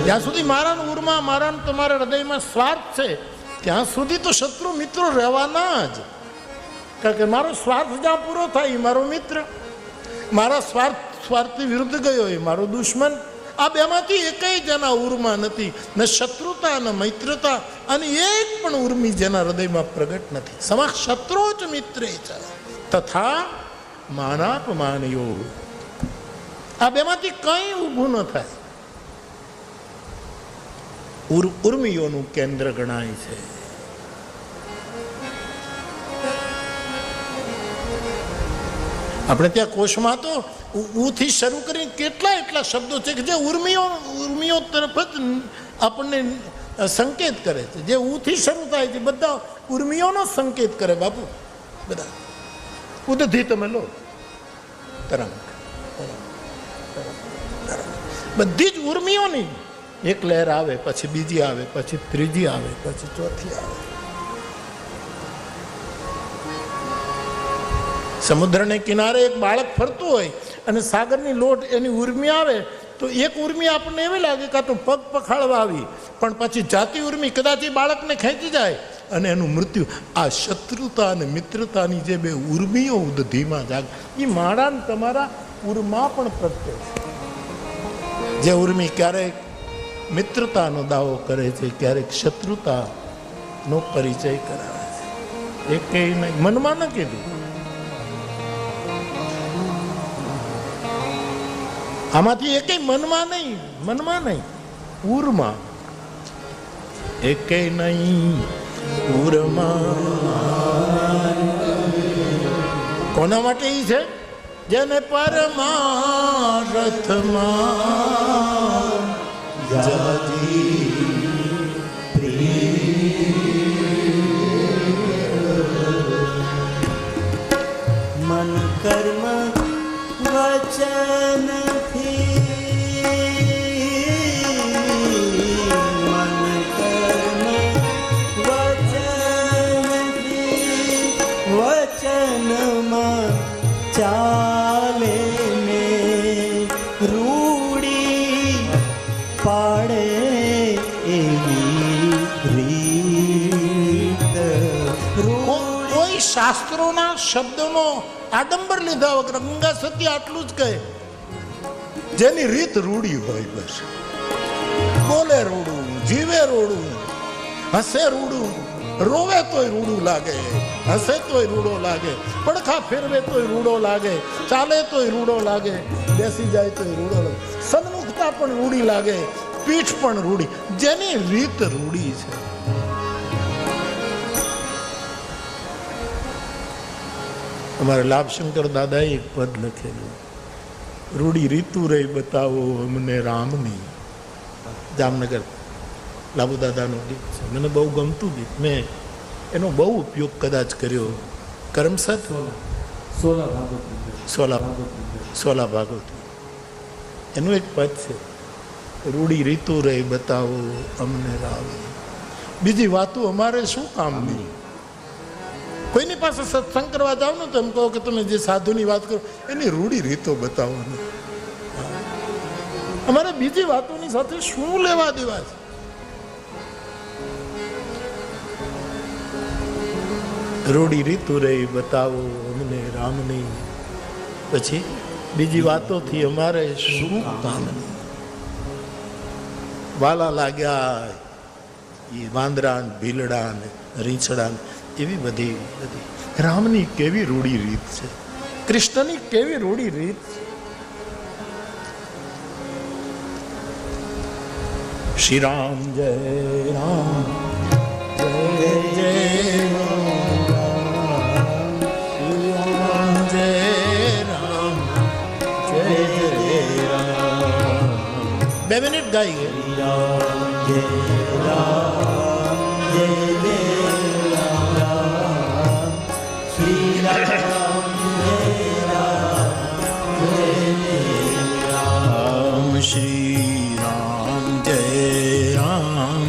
જ્યાં સુધી મારા ઉરમાં મારા તમારા હૃદયમાં સ્વાર્થ છે ત્યાં સુધી તો શત્રુ મિત્રો રહેવાના જ. કારણ કે મારો સ્વાર્થ જ્યાં પૂરો થાય એ મારો મિત્ર, મારા સ્વાર્થની વિરુદ્ધ ગયો એ મારો દુશ્મન. આ બેમાંથી એકેય જેના ઉરમાં નથી, ન શત્રુતા ન મૈત્રતા, અને એક પણ ઉર્મી જેના હૃદયમાં પ્રગટ નથી. સમા શત્રુ જ મિત્રે છે તથા માનાપમાનયો. આ બેમાંથી કંઈ ઊભું ન થાય. ઉર્મિયોનું કેન્દ્ર ગણાય છે. આપણે ત્યાં કોષમાં તો ઉથી શરૂ કરીને એટલા શબ્દો છે કે જે ઉર્મિયો તરફ જ આપણને સંકેત કરે છે. જે ઉથી શરૂ થાય છે બધા ઉર્મિયોનો સંકેત કરે. બાપુ બધા ઉદથી તમે લો, તરંગ બધી જ ઉર્મિયોની એક લહેર આવે, પછી બીજી આવે, પછી ત્રીજી આવે, પછી ચોથી આવે. સમુદ્રને કિનારે એક બાળક ફરતું હોય અને સાગરની લોટ એની ઉર્મી આવે તો એક ઉર્મી આપણને એવી લાગે કે આ તો પગ પખાળવા આવી, પણ પછી જાતિ ઉર્મી કદાચ એ બાળકને ખેંચી જાય અને એનું મૃત્યુ. આ શત્રુતા અને મિત્રતાની જે બે ઉર્મીઓ ઉદધીમાં જાગ, એ માળા તમારા ઉર્મા પણ પ્રગટે છે. જે ઉર્મી ક્યારેક મિત્રતાનો દાવો કરે છે, ક્યારેક શત્રુતાનો પરિચય કરાવે છે. એ કઈ નહીં, મનમાં ન કીધું. આમાંથી એકેય મનમાં નહીં, ઉરમાં એકેય નહીં ઉરમાં. કોના માટે ઈ છે? જેને પરમારથમાં જાજી મન કર્મ વચન ચાલે ને રૂડી પાડે એવી રીત. કોઈ શાસ્ત્રોના શબ્દોનો આડંબર લીધા વગર ગંગા સતી આટલું જ કહે, જેની રીત રૂડી હોય. બસ બોલે રૂડું, જીવે રૂડું, હસે રૂડું, રોવે તોય રૂડું લાગે, હસે તોય રૂડો લાગે, પડખા ફેરવે તોય રૂડો લાગે, ચાલે તોય રૂડો લાગે, બેસી જાય તોય રૂડો લાગે, સન્મુખતા પણ રૂડી લાગે, પીઠ પણ રૂડી. જેની રીત રૂડી છે. અમારા લાભશંકર દાદાએ એક પદ લખેલું, રૂડી રીતુ રહી બતાવો અમને રામની. જામનગર લાભુ દાદાનું ગીત છે, મને બહુ ગમતું ગીત. મેં એનો બહુ ઉપયોગ કદાચ કર્યો. કરમસદ સોલા ભાગવત એનું એક પદ છે, રૂડી રીતુ રહી બતાવો અમને રામ. બીજી વાતો અમારે શું કામની? કોઈની પાસે સત્સંગ કરવા જાવ ને તો એમ કહો કે તમે જે સાધુની વાત કરો એની રૂડી રીતો બતાવો. અમારે બીજી વાતોની સાથે શું લેવા દેવા છે? રૂડી રીતુ રહી બતાવો અમને રામની. પછી બીજી વાતોથી અમારે શું કામ? વાલા લાગ્યા એ વાંદરા ભીલડા ને રીંછડા એવી બધી રામની કેવી રૂડી રીત છે, કૃષ્ણની કેવી રૂડી રીત છે. શ્રી રામ જય રામ જય જય રામ. 2 મિનિટ ગાઈએ. શ્રી રામ જય રામ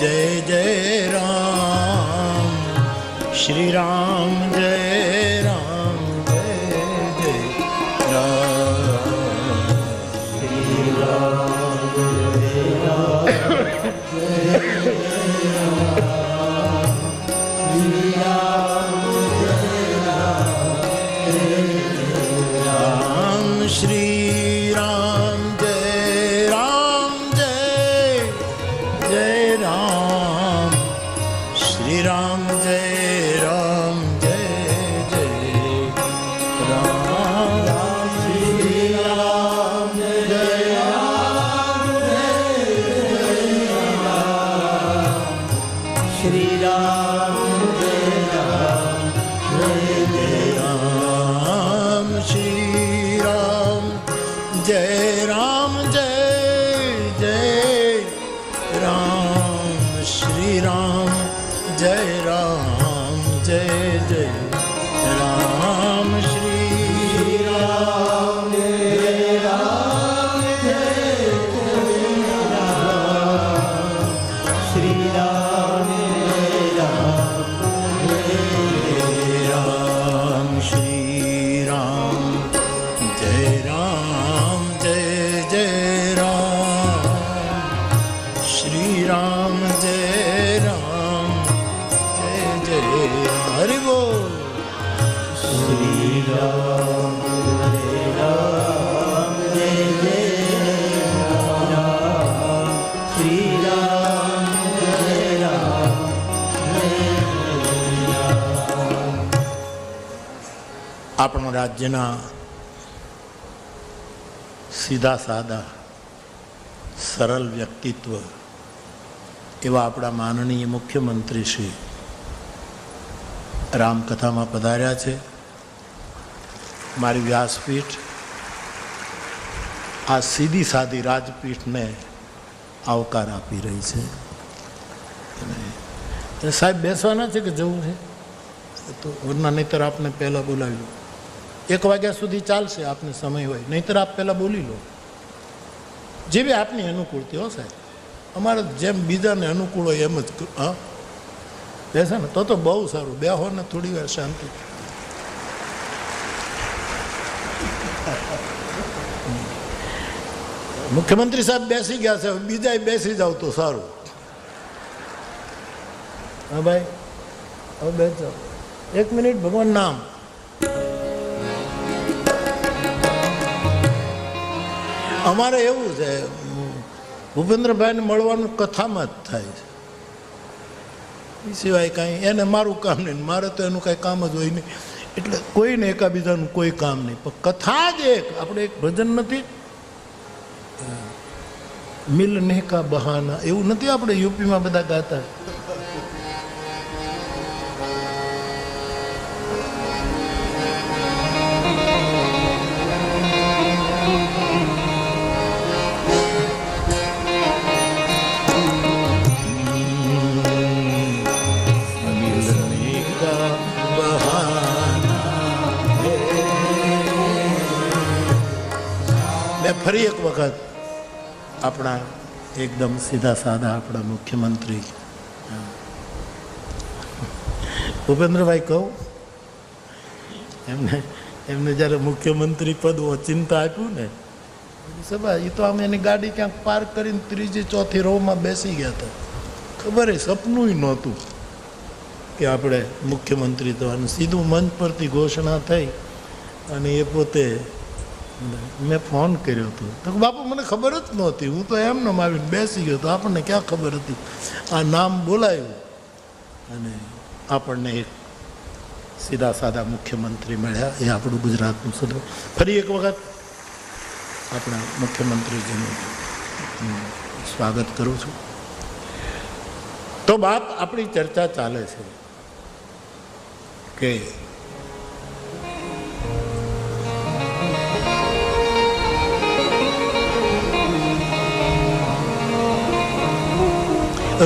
જય જય રામ. શ્રી રામ જય રામ જય જય રામ. શ્રી રામ આપણા રાજ્યના સીધા સાદા સરળ વ્યક્તિત્વ એવા આપણા માનનીય મુખ્યમંત્રી શ્રી રામકથામાં પધાર્યા છે. મારી વ્યાસપીઠ આ સીધી સાદી રાજપીઠને આવકાર આપી રહી છે. અને સાહેબ બેસવાના છે કે જવું છે? તો વરના નહીતર આપને પહેલાં બોલાવી લો. 1 વાગ્યા સુધી ચાલશે, આપને સમય હોય, નહીતર આપ પહેલાં બોલી લો. જેવી આપની અનુકૂળતી હો સાહેબ, અમારે જેમ બીજાને અનુકૂળ હોય એમ જ. હા બેસે ને તો બહુ સારું. બેહો ને થોડી વાર શાંતિ. મુખ્યમંત્રી સાહેબ બેસી ગયા છે, બીજા બેસી જાવ તો સારું. હા ભાઈ, હવે બેસ જાઓ. 1 મિનિટ, ભગવાન નામ. અમારે એવું છે, ભૂપેન્દ્રભાઈને મળવાનું કથામાં જ થાય છે, એ સિવાય કાંઈ એને મારું કામ નહીં, મારે તો એનું કાંઈ કામ જ હોય નહીં. એટલે કોઈને એકાબીજાનું કોઈ કામ નહીં, પણ કથા જ એક. આપણે એક ભજન નથી, મિલને કા બહાના, એવું નથી આપણે યુપીમાં બધા ગાતા. ફરી એક વખત આપણા એકદમ સીધા સાદા આપણા મુખ્યમંત્રી ભૂપેન્દ્રભાઈ કહું, એમને જ્યારે મુખ્યમંત્રી પદ ઓચિંતા આપ્યું ને સભા, એ તો અમે એની ગાડી ક્યાંક પાર્ક કરીને 3જી 4થી રોમાં બેસી ગયા હતા. ખબર એ સપનું નહોતું કે આપણે મુખ્યમંત્રી થવાનું. સીધું મંચ પરથી ઘોષણા થઈ અને એ પોતે મેં ફોન કર્યો હતો તો બાપુ મને ખબર જ નહોતી, હું તો એમને આવીને બેસી ગયો હતો, આપણને ક્યાં ખબર હતી. આ નામ બોલાયું અને આપણને એક સીધા સાદા મુખ્યમંત્રી મળ્યા. એ આપણું ગુજરાતનું સદો. ફરી એક વખત આપણા મુખ્યમંત્રીજીનું સ્વાગત કરું છું. તો બાપ, આપણી ચર્ચા ચાલે છે કે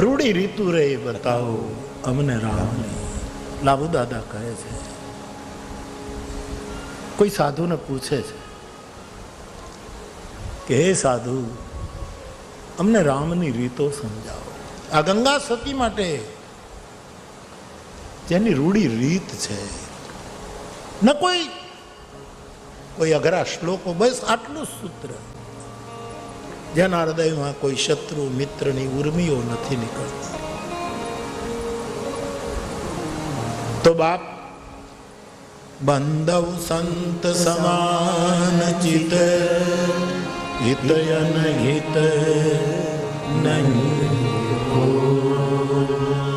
રૂડી રીતુ રે બતાવો અમને રામની. લાભુ દાદા કહે છે, કોઈ સાધુને પૂછે છે કે હે સાધુ, અમને રામની રીતો સમજાવો. આ ગંગા સતી માટે જેની રૂડી રીત છે, ન કોઈ અઘરા શ્લોકો, બસ આટલું સૂત્ર. જેના હૃદયમાં કોઈ શત્રુ મિત્રની ઉર્મિઓ નથી નીકળતી. તો બાપ બંધવ સંત સમાન ચિત હિતયન હિત નહીં.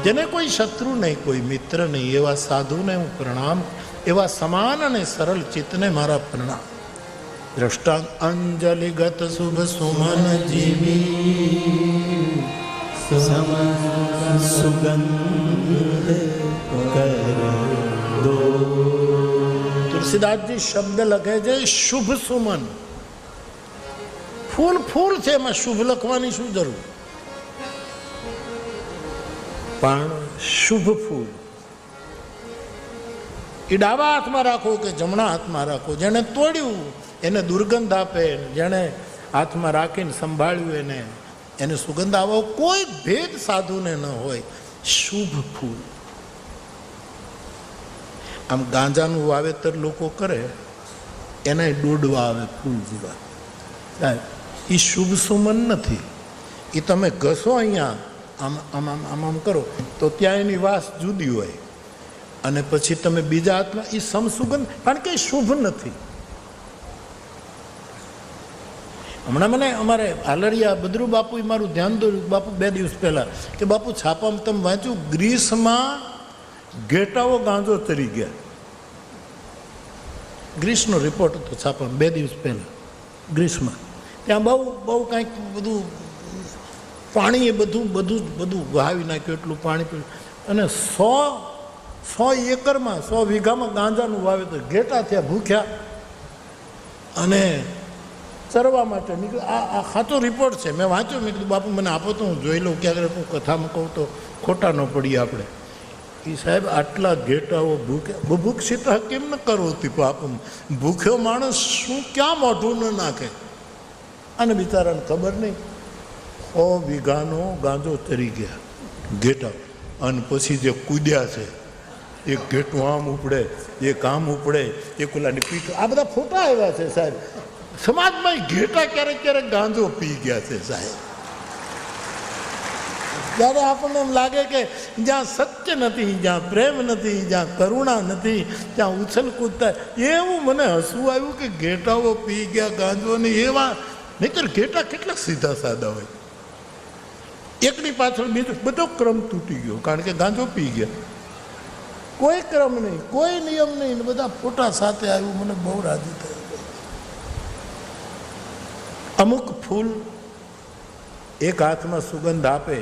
જેને કોઈ શત્રુ નહીં, કોઈ મિત્ર નહીં, એવા સાધુને હું પ્રણામ, એવા સમાન અને સરળ ચિત્તને મારા પ્રણામ. દ્રષ્ટાંત અંજલિગત શુભ સુમન જીવી સુગંધ કર દો. તુલસીદાસજી શબ્દ લખે છે શુભ સુમન. ફૂલ ફૂલ છે, એમાં શુભ લખવાની શું જરૂર? પણ શુભ ફૂલ એ ડાબા હાથમાં રાખો કે જમણા હાથમાં રાખો, જેને તોડ્યું એને દુર્ગંધ આપે, જેને હાથમાં રાખીને સંભાળ્યું એને સુગંધ આવો કોઈ ભેદ સાધુને ન હોય. શુભ ફૂલ. આમ ગાંજાનું વાવેતર લોકો કરે, એના દોડવા આવે ફૂલ જેવા. એ શુભ સુમન નથી. એ તમે ઘસો અહીંયા આમ આમ આમ આમ કરો તો ત્યાં એની વાસ જુદી હોય, અને પછી તમે બીજા હાથમાં એ સમસુગંધ, કારણ કે એ શુભ નથી. હમણાં મને અમારે હાલરિયા બદરુ બાપુ મારું ધ્યાન દોર્યું, બાપુ 2 દિવસ પહેલા, કે બાપુ છાપામાં તમે વાંચ્યું ગ્રીસમાં ઘેટાઓ ગાંજો તરી ગયા. ગ્રીસનો રિપોર્ટ હતો છાપામાં 2 દિવસ પહેલા. ગ્રીસમાં ત્યાં બહુ કાંઈક બધું પાણી એ બધું વહાવી નાખ્યું, એટલું પાણી પીવું, અને 100 એકરમાં 100 વીઘામાં ગાંજાનું વાવેતર. ઘેટા થયા ભૂખ્યા અને ચરવા માટે નીકળે. આ સાચો રિપોર્ટ છે, મેં વાંચ્યો. મેં કીધું બાપુ મને આપો તો હું જોઈ લઉં, ક્યાંક હું કથામાં કહું તો ખોટા ન પડીએ આપણે. એ સાહેબ આટલા ઘેટાઓ ભૂખ્યા, બુભુક્ષિતા કેમ ન કરવતી પાપ. ભૂખ્યો માણસ શું ક્યાં મોઢું ન નાખે? અને બિચારાને ખબર નહીં, 100 વીઘાનો ગાંજો તરી ગયા ઘેટા. અને પછી જે કૂદ્યા છે, એક ઘેટું આમ ઉપડે, એક આમ ઉપડે, એક ઓલાની પીઠ. આ બધા ફોટા આવ્યા છે સાહેબ. સમાજમાં ઘેટા ક્યારેક ક્યારેક ગાંજો પી ગયા છે સાહેબ. ત્યારે આપણને એમ લાગે કે જ્યાં સત્ય નથી, જ્યાં પ્રેમ નથી, જ્યાં કરુણા નથી, ત્યાં ઉછલકૂદ થાય. એવું મને હસવું આવ્યું કે ઘેટાઓ પી ગયા ગાંજો ને એવા. નહીંતર ઘેટા કેટલા સીધા સાદા હોય. એકની પાછળ બીજો બધો ક્રમ તૂટી ગયો, કારણ કે ગાંજો પી ગયા. કોઈ ક્રમ નહીં, કોઈ નિયમ નહીં, બધા ફોટા સાથે આવ્યું. મને બહુ રાજી થયું. અમુક ફૂલ એક હાથમાં સુગંધ આપે,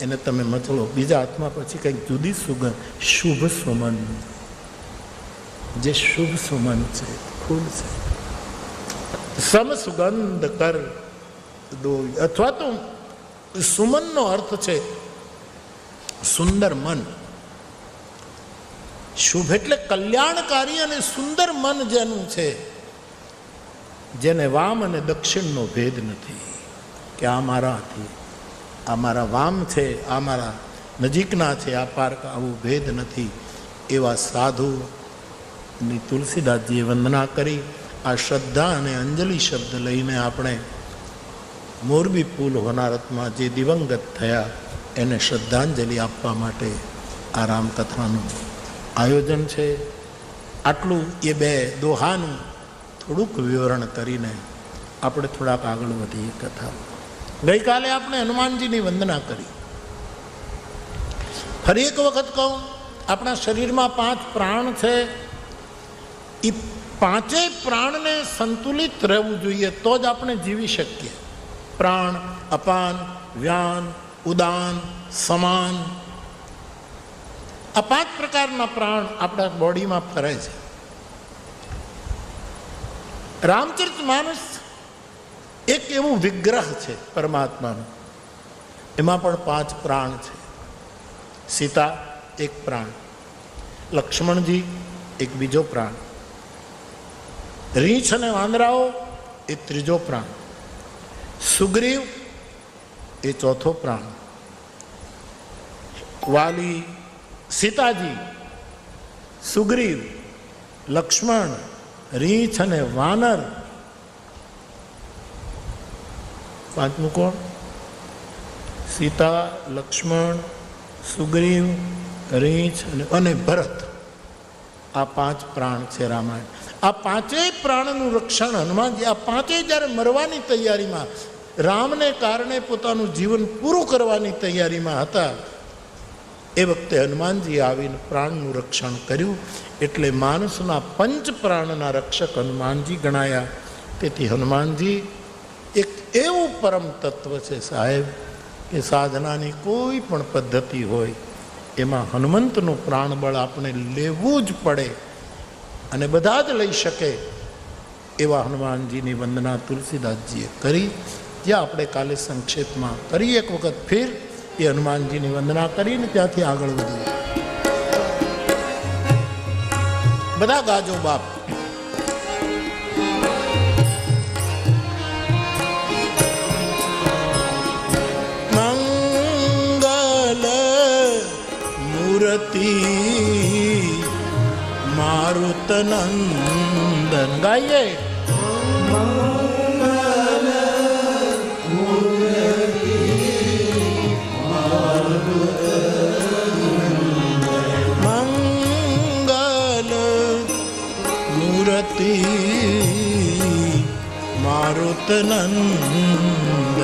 એને તમે મચલો, બીજા હાથમાં પછી કંઈક જુદી સુગંધ. શુભ સુમન, જે શુભ સુમન છે, ફૂલ છે. સમ સુગંધ કર દો. અથવા તો સુમનનો અર્થ છે સુંદર મન. શુભ એટલે કલ્યાણકારી અને સુંદર મન જેનું છે, જેને વામ અને દક્ષિણનો ભેદ નથી, કે આ મારાથી, આ મારા વામ છે, આ મારા નજીકના છે, આ પાર્ક, આવો ભેદ નથી. એવા સાધુની તુલસીદાસજીએ વંદના કરી. આ શ્રદ્ધા અને અંજલિ શબ્દ લઈને આપણે મોરબી પુલ હોનારતમાં જે દિવંગત થયા એને શ્રદ્ધાંજલિ આપવા માટે આ રામકથાનું આયોજન છે. આટલું એ 2 દોહાનું થોડુંક વિવરણ કરીને આપણે થોડાક આગળ વધીએ કથા. ગઈકાલે આપણે હનુમાનજીની વંદના કરી. ફરી એક વખત કહું, આપણા શરીરમાં 5 પ્રાણ છે. એ 5 પ્રાણને સંતુલિત રહેવું જોઈએ, તો જ આપણે જીવી શકીએ. પ્રાણ, અપાન, વ્યાન, ઉદાન, સમાન, આ 5 પ્રકારના પ્રાણ આપણા બોડીમાં ફરે છે. રામચરિતમાનસ એક એવું વિગ્રહ છે પરમાત્માનું, એમાં પણ 5 પ્રાણ છે. સીતા એક પ્રાણ, લક્ષ્મણજી એક બીજો પ્રાણ, રીંછ અને વાંદરાઓ એ ત્રીજો પ્રાણ, સુગ્રીવ એ ચોથો પ્રાણ, વાલી, સીતાજી, સુગ્રીવ, લક્ષ્મણ, રીંછ અને વાનર પાંચમું કોણ? સીતા, લક્ષ્મણ, સુગ્રીવ, રીંછ અને ભરત. આ 5 પ્રાણ છે રામાયણ. આ 5 પ્રાણનું રક્ષણ હનુમાનજી, આ 5 જ્યારે મરવાની તૈયારીમાં, રામને કારણે પોતાનું જીવન પૂરું કરવાની તૈયારીમાં હતા, એ વખતે હનુમાનજી આવીને પ્રાણનું રક્ષણ કર્યું. એટલે માણસના 5 પ્રાણના રક્ષક હનુમાનજી ગણાયા. તેથી હનુમાનજી એક એવું પરમ તત્વ છે સાહેબ, કે સાધનાની કોઈ પણ પદ્ધતિ હોય એમાં હનુમંતનું પ્રાણબળ આપણે લેવું જ પડે, અને બધા જ લઈ શકે એવા હનુમાનજીની વંદના તુલસીદાસજીએ કરી, જે આપણે કાલે સંક્ષેપમાં કરી એક વખત ફેર એ હનુમાનજીની વંદના કરીને ત્યાંથી આગળ વધીએ. બધા ગાજો બાપ. મંગલ મૂર્તિ મારુત નંદન ગાઈએ. મારુત નંદ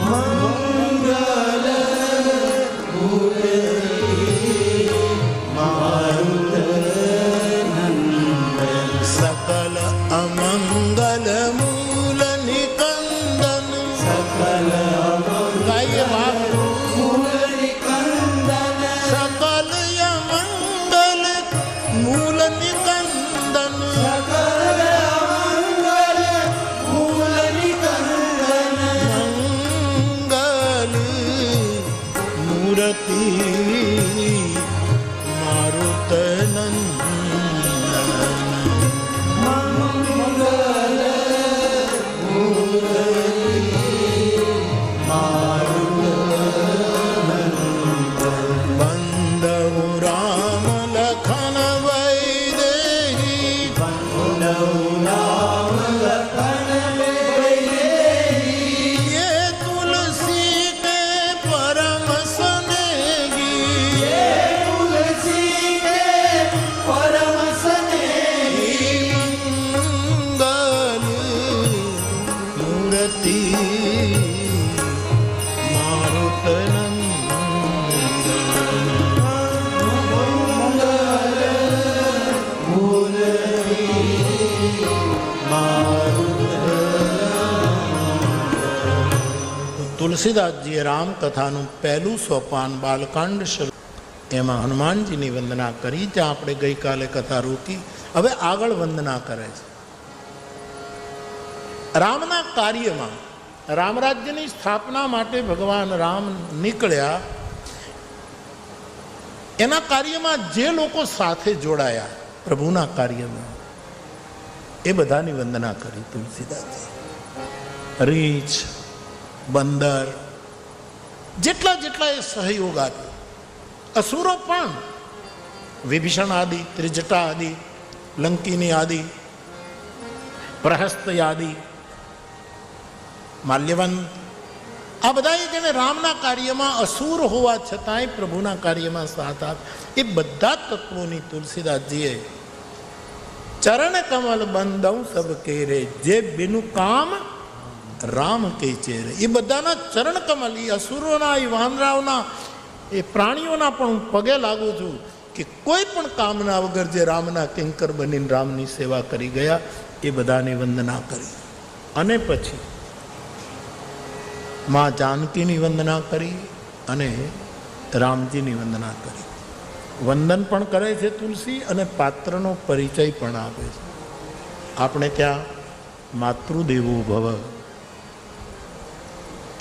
મંગલ મારુત નંદ સકલ અમંગલ મૂલ નિકંદન સકલ ગાય મૂલ નિકંદન સકલ અમંગલ મૂલ નિકંદન મારુત બંધુ રામ લખન વૈદેહી તુલસી કે પરમ તુલસીદાસજીએ રામકથાનું પહેલું સોપાન બાલકાંડ શરૂ, એમાં હનુમાનજીની વંદના કરી. ત્યાં આપણે ગઈકાલે કથા રોકી, હવે આગળ વંદના કરે છે. રામના કાર્યમાં, રામરાજ્યની સ્થાપના માટે ભગવાન રામ નીકળ્યા, એના કાર્યમાં જે લોકો સાથે જોડાયા પ્રભુના કાર્યમાં, એ બધાની વંદના કરી તુલસીદાસજી. રીંછ, બંદર, જેટલા જેટલા એ સહયોગ આપ્યો. અસુરો પણ, વિભીષણ આદિ, ત્રિજટા આદિ, લંકિની આદિ, પ્રહસ્ત આદિ, માલ્યવંત, આ બધા જેને રામના કાર્યમાં અસુર હોવા છતાંય પ્રભુના કાર્યમાં સાથ આપ, એ બધા તત્વોની તુલસીદાસજીએ ચરણ કમલ બંધઉ સબ કેરે, જે બેનું કામ રામ કે ચેરે. એ બધાના ચરણ કમલ, એ અસુરોના, એ વાનરાઓના, એ પ્રાણીઓના પણ હું પગે લાગુ છું કે કોઈ પણ કામના વગર જે રામના કિંકર બનીને રામની સેવા કરી ગયા, એ બધાની વંદના કરી. અને પછી મા જાનકીની વંદના કરી અને રામજીની વંદના કરી. વંદન પણ કરે છે તુલસી, અને પાત્રનો પરિચય પણ આપે છે. આપણે ત્યાં માતૃદેવો ભવ,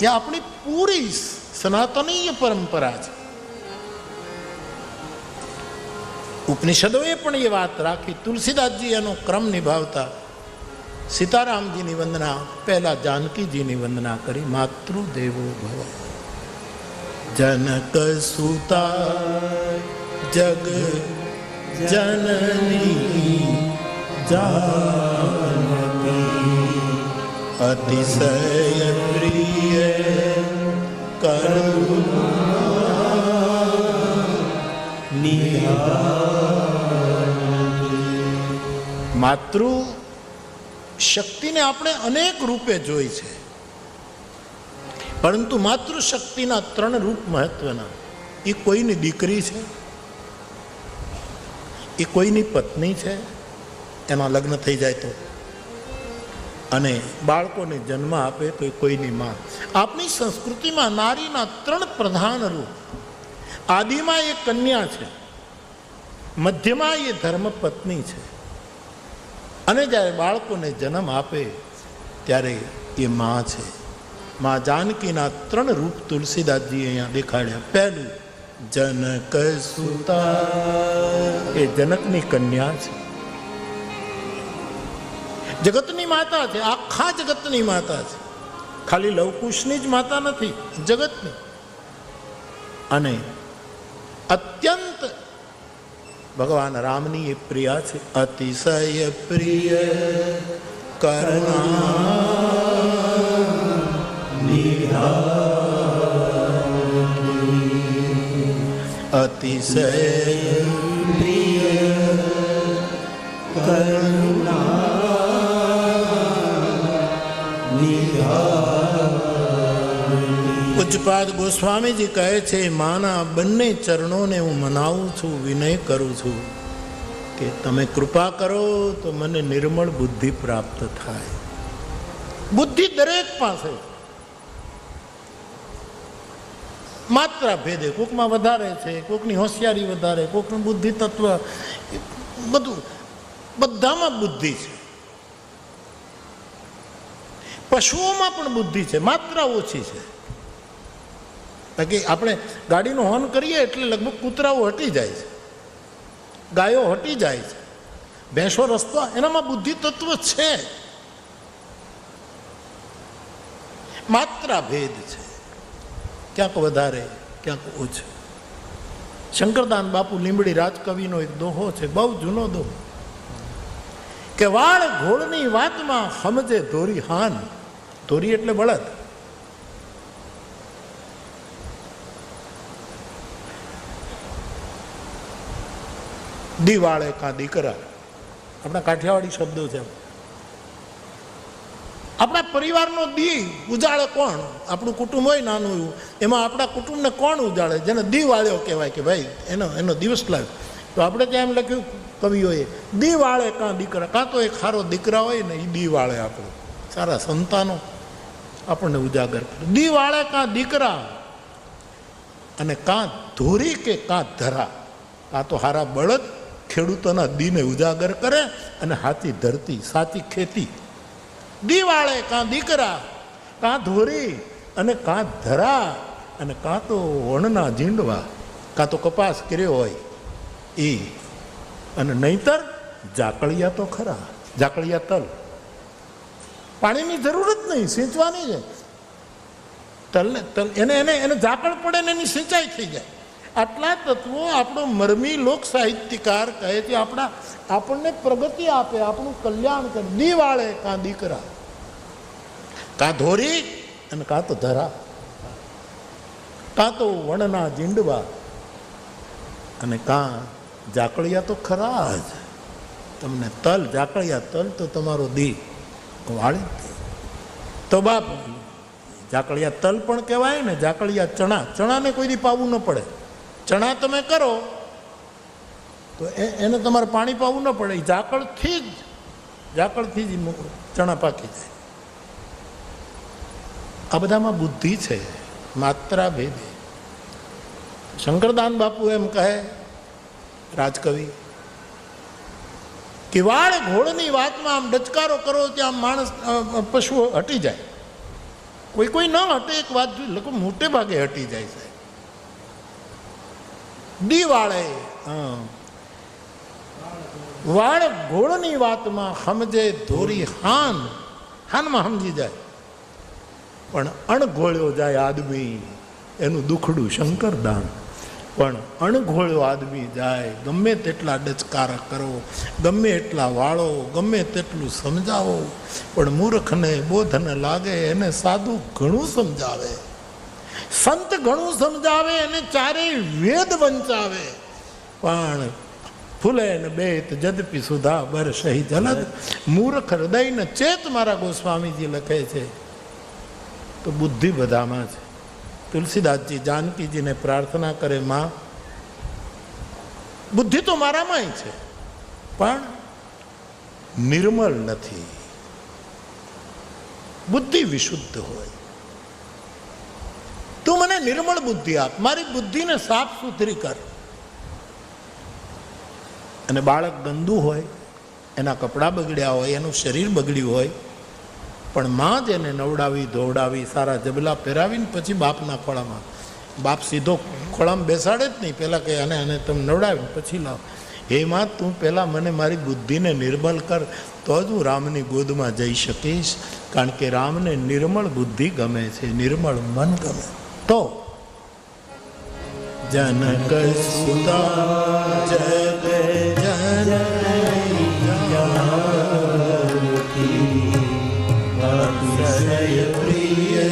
એ આપણી પૂરી સનાતનીય પરંપરા છે. ઉપનિષદોએ પણ એ વાત રાખી. તુલસીદાસજી એનો ક્રમ નિભાવતા સીતારામજીની વંદના પહેલા જાનકીજીની વંદના કરી. માતૃદેવો ભવ. જનક સુતા જગ જનની જાનકી અતિશય પ્રિય માતૃ શક્તિને આપણે અનેક રૂપે જોઈ છે, પરંતુ માતૃશક્તિના 3 રૂપ મહત્વના. એ કોઈની દીકરી છે, એ કોઈની પત્ની છે, એના લગ્ન થઈ જાય તો, અને બાળકોને જન્મ આપે તો એ કોઈની માં. આપણી સંસ્કૃતિમાં નારીના 3 પ્રધાન રૂપ. આદિમાં એ કન્યા છે, મધ્યમાં એ ધર્મપત્ની છે, અને જ્યારે બાળકોને જન્મ આપે ત્યારે એ માં છે. માં જાનકીના 3 રૂપ તુલસીદાસજી અહીંયા દેખાડ્યા. પહેલું જનક સુતા, એ જનકની કન્યા છે, જગતની માતા છે, આખા જગતની માતા છે, ખાલી લવકુશની જ માતા નથી, જગતની. અને અત્યંત ભગવાન રામની એ પ્રિયા છે. અતિશય પ્રિય અતિશય પ્રિય પૂજ્યપાદ ગોસ્વામીજી કહે છે, માના બંને ચરણોને હું મનાવું છું, વિનય કરું છું કે તમે કૃપા કરો તો મને નિર્મળ બુદ્ધિ પ્રાપ્ત થાય. બુદ્ધિ દરેક પાસે, માત્રા ભેદે, કોકમાં વધારે છે, કોકની હોશિયારી વધારે, કોકનું બુદ્ધિ તત્વ, બધું બધામાં બુદ્ધિ છે. પશુઓમાં પણ બુદ્ધિ છે, માત્રા ઓછી છે. બાકી આપણે ગાડીનો હોર્ન કરીએ એટલે લગભગ કૂતરાઓ હટી જાય છે, ગાયો હટી જાય છે, ભેંસો રસ્તો, એનામાં બુદ્ધિ તત્વ છે. માત્રા ભેદ છે, ક્યાંક વધારે ક્યાંક ઓછું. શંકરદાન બાપુ લીંબડી રાજકવિનો એક દોહો છે, બહુ જૂનો દોહો, કે વાળ ઘોડની વાતમાં સમજે ધોરી હાન. ધોરી એટલે બળદ. દીવાળે કા દીકરા, આપણા કાઠિયાવાડી શબ્દો છે. આપણા પરિવારનો દી ઉજાળે કોણ? આપણું કુટુંબ હોય નાનું એવું, એમાં આપણા કુટુંબને કોણ ઉજાળે? જેને દીવાળ્યો કહેવાય કે ભાઈ એનો દિવસ લાગે. તો આપણે ત્યાં એમ લખ્યું કવિઓએ, દીવાળે કાં દીકરા, કાં તો એક સારો દીકરા હોય ને એ દીવાળે, આપણે સારા સંતાનો આપણને ઉજાગર કરે. દીવાળે કાં દીકરા, અને કાં ધોરી કે કાં ધરા, કાં તો હારા બળદ ખેડૂતોના દીને ઉજાગર કરે, અને હાથી ધરતી, સાચી ખેતી. દીવાળે કાં દીકરા, કાં ધોરી, અને કાં ધરા, અને કાં તો વણના ઝીંડવા, કાં તો કપાસ કર્યો હોય એ, અને નહીતર ઝાકળિયા તો ખરા, ઝાકળિયા તલ. પાણીની જરૂર જ નહીં, સિંચવાની છે. તલને તલ એને ઝાકળ પડે ને એની સિંચાઈ થઈ જાય. આટલા તત્વો આપણો મરમી લોક સાહિત્યકાર કહે છે, આપણને પ્રગતિ આપે, આપણું કલ્યાણ કરે. દીવાળે કાં દીકરા, કાં ધોરી, અને કાં તો ધરા, કાં તો વણના ઝીંડવા, અને કાં ઝાકળિયા તો ખરા જ. તમને તલ, ઝાકળિયા તલ તો તમારો દી વાળી તો બાપ. ઝાકળિયા તલ પણ કહેવાય ને, ઝાકળિયા ચણા. ચણાને કોઈ દી પાવું ન પડે. ચણા તમે કરો તો એને તમારે પાણી પાવું ન પડે. ઝાકળથી જ ચણા પાકી જાય. આ બધામાં બુદ્ધિ છે, માત્રા ભેદે. શંકરદાન બાપુ એમ કહે, રાજકવિ, કે વાળ ઘોડની વાતમાં આમ ડચકારો કરો ત્યાં માણસ, પશુઓ હટી જાય. કોઈ ન હટે, એક વાત જોઈ, લોકો મોટે ભાગે હટી જાય છે. દીવાળે વાળ ઘોડની વાતમાં સમજે ધોરી હાન. હાનમાં સમજી જાય, પણ અણઘોળ્યો જાય આદમી, એનું દુખડું શંકરદાન. પણ અણઘોળ્યો આદમી જાય, ગમે તેટલા ડચકારા કરો, ગમે એટલા વાળો, ગમે તેટલું સમજાવો, પણ મૂર્ખને બોધને લાગે એને સાધુ ઘણું સમજાવે, સંત ઘણું સમજાવે, એને ચારેય વેદ વંચાવે, પણ ફૂલે ને બેત જદપી સુધા બર સહી જલદ, મૂર્ખ હૃદયને ચેત, મારા ગોસ્વામીજી લખે છે. તો બુદ્ધિ બધામાં છે. તુલસીદાસજી જાનકીજીને પ્રાર્થના કરે, માં બુદ્ધિ તો મારામાંય છે પણ નિર્મળ નથી, બુદ્ધિ વિશુદ્ધ હોય, તું મને નિર્મળ બુદ્ધિ આપ, મારી બુદ્ધિને સાફ સુથરી કર. અને બાળક ગંદુ હોય, એના કપડાં બગડ્યા હોય, એનું શરીર બગડ્યું હોય, પણ માં જ એને નવડાવી ધોવડાવી સારા જબલા પહેરાવીને પછી બાપના ખોળામાં, બાપ સીધો ખોળામાં બેસાડે જ નહીં, પહેલાં કહે અને તમે નવડાવીને પછી લાવ. હે માં, તું પહેલાં મને મારી બુદ્ધિને નિર્મળ કર, તો જ હું રામની ગોદમાં જઈ શકીશ. કારણ કે રામને નિર્મળ બુદ્ધિ ગમે છે, નિર્મળ મન ગમે. તો જનક સુતા જગ જન પ્રિય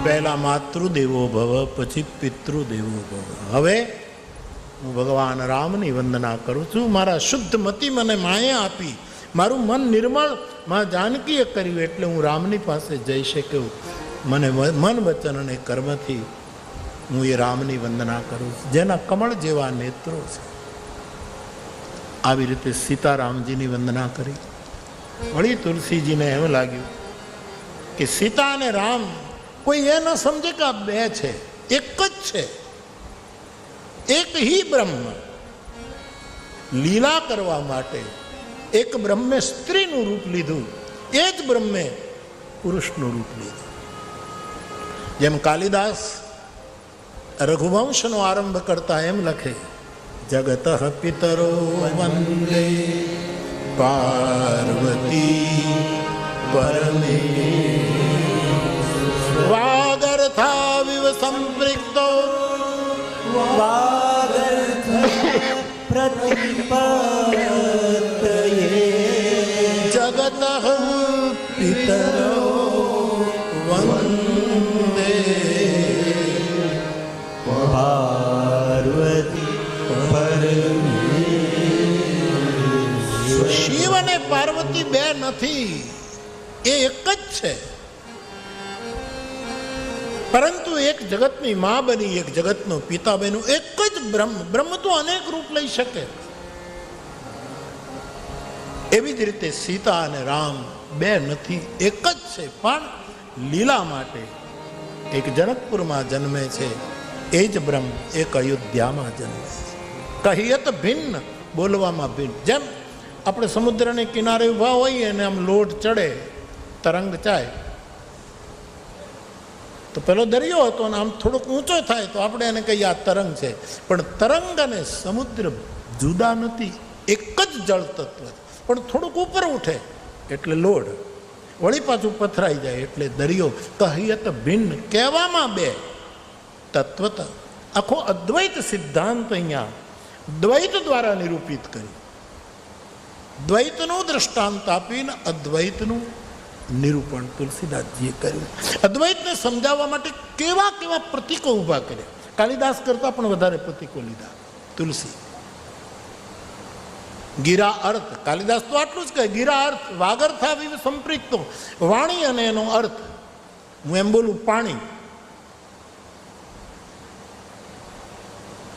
પહેલા માતૃદેવો ભવ, પછી પિતૃદેવો ભવ. હવે હું ભગવાન રામની વંદના કરું છું. મારા શુદ્ધ મતિ મને માએ આપી, મારું મન નિર્મળ માં જાનકીએ કર્યું, એટલે હું રામની પાસે જઈ શક્યો. મને મન વચન અને કર્મથી હું એ રામની વંદના કરું છું, જેના કમળ જેવા નેત્રો છે. આવી રીતે સીતારામજીની વંદના કરી. વળી તુલસીજીને એમ લાગ્યું કે સીતા અને રામ કોઈ એ ન સમજે કે આ બે છે, એક જ છે, એક હી બ્રહ્મ. લીલા કરવા માટે એક બ્રહ્મે સ્ત્રીનું રૂપ લીધું, એ જ બ્રહ્મે પુરુષનું રૂપ લીધું. જેમ કાલિદાસ રઘુવંશનો આરંભ કરતા એમ લખે, જગત પિતરો વંદે પાર્વતી પરમે વાગર્થાવિવ સંપૃક્તો વાગર્થ પ્રતિપત્તયે જગત પિતરો વંદે પાર્વતી પરમે. શિવ અને પાર્વતી બે નથી, એ એક જ છે, પરંતુ એક જગતની મા બની, એક જગતનો પિતા બન્યું, એક જ બ્રહ્મ. બ્રહ્મ તો અનેક રૂપ લઈ શકે. એવી જ રીતે સીતા અને રામ બે નથી, એક જ છે, પણ લીલા માટે એક જનકપુરમાં જન્મે છે, એ જ બ્રહ્મ એક અયોધ્યામાં જન્મે છે. કહિયત ભિન્ન, બોલવામાં ભિન્ન. જેમ આપણે સમુદ્રને કિનારે ઊભા હોઈએ અને આમ લોટ ચડે, તરંગ ચાય, તો પેલો દરિયો હતો ને આમ થોડોક ઊંચો થાય તો આપણે એને કહીએ આ તરંગ છે. પણ તરંગ અને સમુદ્ર જુદા નથી, એક જ જળ તત્વ, પણ થોડુંક ઉપર ઉઠે એટલે લોડ, વળી પાછું પથરાઈ જાય એટલે દરિયો. કહિયત ભિન્ન, કહેવામાં બે, તત્વત. આખો અદ્વૈત સિદ્ધાંત અહીંયા દ્વૈત દ્વારા નિરૂપિત કરી, દ્વૈતનું દ્રષ્ટાંત આપીને અદ્વૈતનું નિરૂપણ તુલસીદાસજીએ કર્યું. અદ્વૈતને સમજાવવા માટે કેવા કેવા પ્રતીકો ઊભા કર્યા. કાલિદાસ કરતાં પણ વધારે પ્રતીકો લીધા. તુલસી, ગિરા અર્થ, કાલિદાસ તો આટલું જ કહે, ગિરા અર્થ વાગર્થા વિવ સંપૃક્તો, વાણી અને એનો અર્થ. હું એમ બોલું પાણી,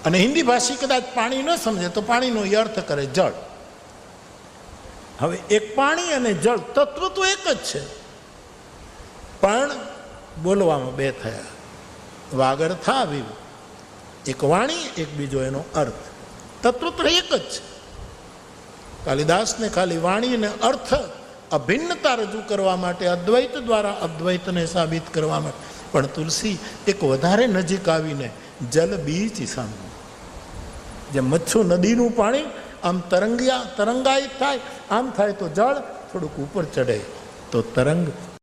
અને હિન્દી ભાષી કદાચ પાણી ન સમજે તો પાણીનો એ અર્થ કરે જળ. હવે એક પાણી અને જળ તત્વ તો એક જ છે, પણ બોલવામાં બે થયા. વાગર્થા વિવ, એક વાણી, એક બીજો એનો અર્થ. તત્વ તો એક જ છે. કાલિદાસને ખાલી વાણી અને અર્થ અભિન્નતા રજૂ કરવા માટે, અદ્વૈત દ્વારા અદ્વૈતને સાબિત કરવા માટે. પણ તુલસી એક વધારે નજીક આવીને જલ બીચ સામે, જે મચ્છુ નદીનું પાણી આમ તરંગાયિત થાય, આમ થાય તો જળ થોડુંક ઉપર ચડે તો તરંગ